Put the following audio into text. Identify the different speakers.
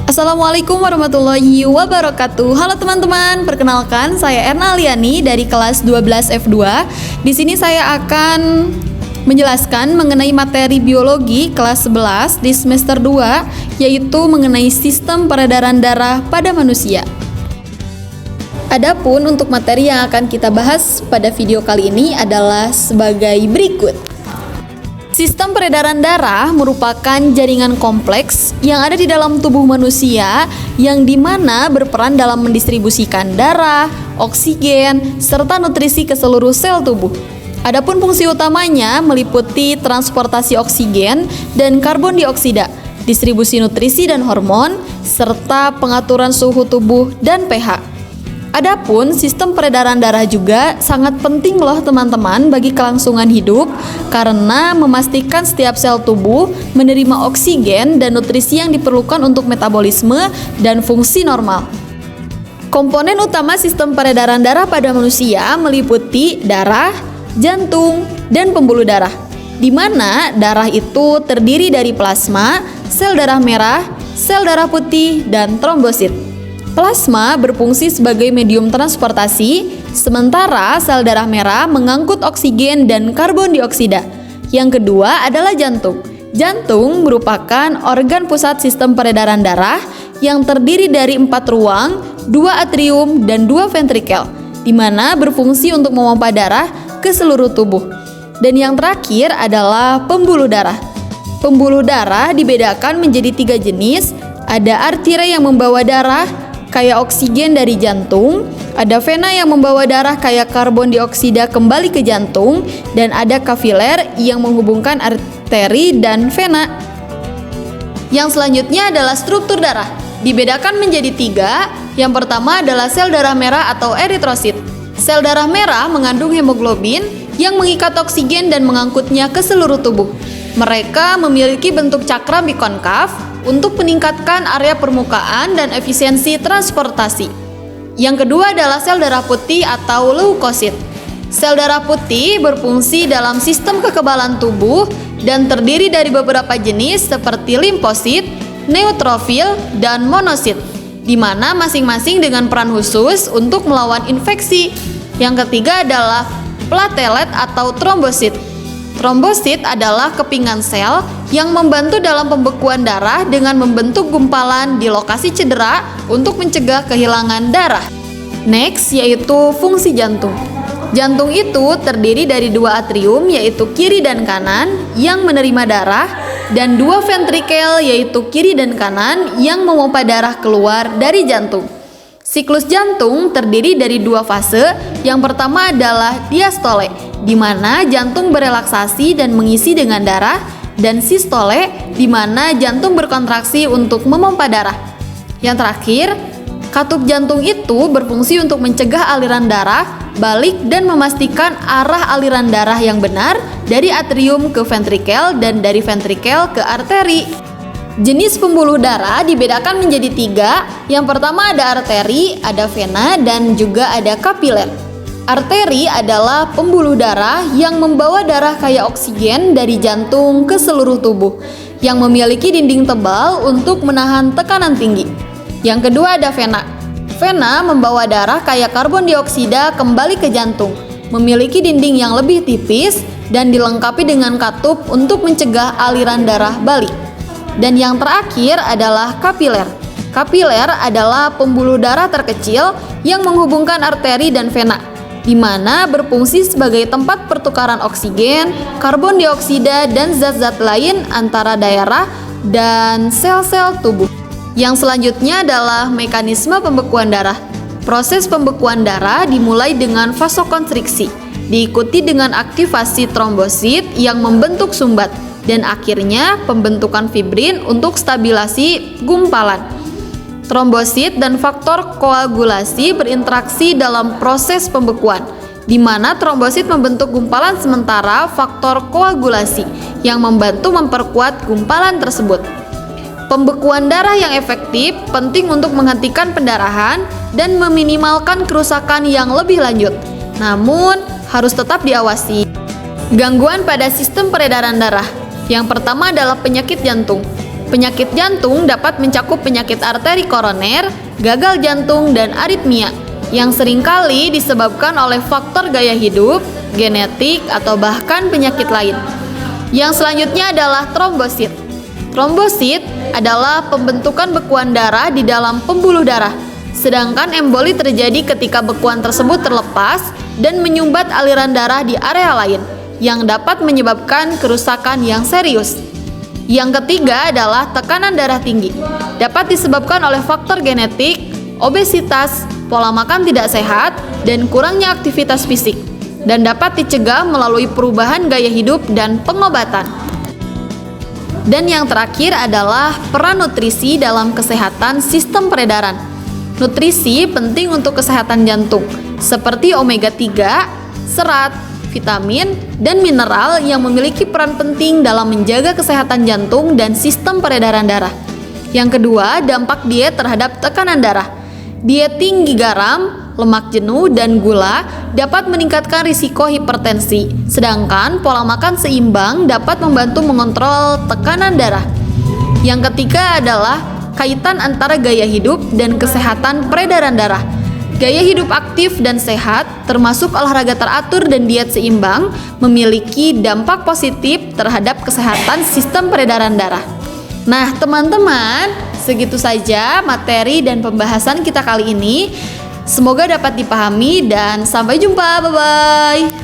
Speaker 1: Assalamualaikum warahmatullahi wabarakatuh. Halo teman-teman, perkenalkan saya Erna Aliani dari kelas 12 F2. Di sini saya akan menjelaskan mengenai materi biologi kelas 11 di semester 2, yaitu mengenai sistem peredaran darah pada manusia. Adapun untuk materi yang akan kita bahas pada video kali ini adalah sebagai berikut. Sistem peredaran darah merupakan jaringan kompleks yang ada di dalam tubuh manusia yang dimana berperan dalam mendistribusikan darah, oksigen, serta nutrisi ke seluruh sel tubuh. Adapun fungsi utamanya meliputi transportasi oksigen dan karbon dioksida, distribusi nutrisi dan hormon, serta pengaturan suhu tubuh dan pH. Adapun sistem peredaran darah juga sangat penting loh teman-teman bagi kelangsungan hidup karena memastikan setiap sel tubuh menerima oksigen dan nutrisi yang diperlukan untuk metabolisme dan fungsi normal. Komponen utama sistem peredaran darah pada manusia meliputi darah, jantung, dan pembuluh darah, di mana darah itu terdiri dari plasma, sel darah merah, sel darah putih, dan trombosit. Plasma berfungsi sebagai medium transportasi, sementara sel darah merah mengangkut oksigen dan karbon dioksida. Yang kedua adalah jantung. Jantung merupakan organ pusat sistem peredaran darah yang terdiri dari 4 ruang, 2 atrium, dan 2 ventrikel, di mana berfungsi untuk memompa darah ke seluruh tubuh. Dan yang terakhir adalah pembuluh darah. Pembuluh darah dibedakan menjadi 3 jenis, ada arteria yang membawa darah, kayak oksigen dari jantung, ada vena yang membawa darah kayak karbon dioksida kembali ke jantung, dan ada kapiler yang menghubungkan arteri dan vena. Yang selanjutnya adalah struktur darah, dibedakan menjadi 3. Yang pertama adalah sel darah merah atau eritrosit. Sel darah merah mengandung hemoglobin yang mengikat oksigen dan mengangkutnya ke seluruh tubuh. Mereka memiliki bentuk cakram bikonkav untuk meningkatkan area permukaan dan efisiensi transportasi. Yang kedua adalah sel darah putih atau leukosit. Sel darah putih berfungsi dalam sistem kekebalan tubuh dan terdiri dari beberapa jenis seperti limfosit, neutrofil, dan monosit, di mana masing-masing dengan peran khusus untuk melawan infeksi. Yang ketiga adalah platelet atau trombosit. Trombosit adalah kepingan sel yang membantu dalam pembekuan darah dengan membentuk gumpalan di lokasi cedera untuk mencegah kehilangan darah. Next, yaitu fungsi jantung. Jantung itu terdiri dari 2 atrium, yaitu kiri dan kanan, yang menerima darah, dan 2 ventrikel, yaitu kiri dan kanan, yang memompa darah keluar dari jantung. Siklus jantung terdiri dari 2 fase. Yang pertama adalah diastole, di mana jantung berelaksasi dan mengisi dengan darah, dan sistole, di mana jantung berkontraksi untuk memompa darah. Yang terakhir, katup jantung itu berfungsi untuk mencegah aliran darah balik dan memastikan arah aliran darah yang benar dari atrium ke ventrikel dan dari ventrikel ke arteri. Jenis pembuluh darah dibedakan menjadi 3. Yang pertama ada arteri, ada vena, dan juga ada kapiler. Arteri adalah pembuluh darah yang membawa darah kaya oksigen dari jantung ke seluruh tubuh, yang memiliki dinding tebal untuk menahan tekanan tinggi. Yang kedua ada vena. Vena membawa darah kaya karbon dioksida kembali ke jantung, memiliki dinding yang lebih tipis dan dilengkapi dengan katup untuk mencegah aliran darah balik. Dan yang terakhir adalah kapiler. Kapiler adalah pembuluh darah terkecil yang menghubungkan arteri dan vena, di mana berfungsi sebagai tempat pertukaran oksigen, karbon dioksida, dan zat-zat lain antara daerah dan sel-sel tubuh. Yang selanjutnya adalah mekanisme pembekuan darah. Proses pembekuan darah dimulai dengan vasokonstriksi, diikuti dengan aktivasi trombosit yang membentuk sumbat, dan akhirnya pembentukan fibrin untuk stabilasi gumpalan. Trombosit dan faktor koagulasi berinteraksi dalam proses pembekuan, di mana trombosit membentuk gumpalan sementara faktor koagulasi yang membantu memperkuat gumpalan tersebut. Pembekuan darah yang efektif penting untuk menghentikan pendarahan dan meminimalkan kerusakan yang lebih lanjut, namun harus tetap diawasi. Gangguan pada sistem peredaran darah. Yang pertama adalah penyakit jantung. Penyakit jantung dapat mencakup penyakit arteri koroner, gagal jantung, dan aritmia yang seringkali disebabkan oleh faktor gaya hidup, genetik, atau bahkan penyakit lain. Yang selanjutnya adalah trombosit. Trombosit adalah pembentukan bekuan darah di dalam pembuluh darah, sedangkan emboli terjadi ketika bekuan tersebut terlepas dan menyumbat aliran darah di area lain, yang dapat menyebabkan kerusakan yang serius. Yang ketiga adalah tekanan darah tinggi. Dapat disebabkan oleh faktor genetik, obesitas, pola makan tidak sehat, dan kurangnya aktivitas fisik, dan dapat dicegah melalui perubahan gaya hidup dan pengobatan. Dan yang terakhir adalah peran nutrisi dalam kesehatan sistem peredaran. Nutrisi penting untuk kesehatan jantung, seperti omega 3, serat, vitamin, dan mineral yang memiliki peran penting dalam menjaga kesehatan jantung dan sistem peredaran darah. Yang kedua, dampak diet terhadap tekanan darah. Diet tinggi garam, lemak jenuh, dan gula dapat meningkatkan risiko hipertensi, sedangkan pola makan seimbang dapat membantu mengontrol tekanan darah. Yang ketiga adalah kaitan antara gaya hidup dan kesehatan peredaran darah. Gaya hidup aktif dan sehat, termasuk olahraga teratur dan diet seimbang, memiliki dampak positif terhadap kesehatan sistem peredaran darah. Nah, teman-teman, segitu saja materi dan pembahasan kita kali ini. Semoga dapat dipahami dan sampai jumpa. Bye-bye.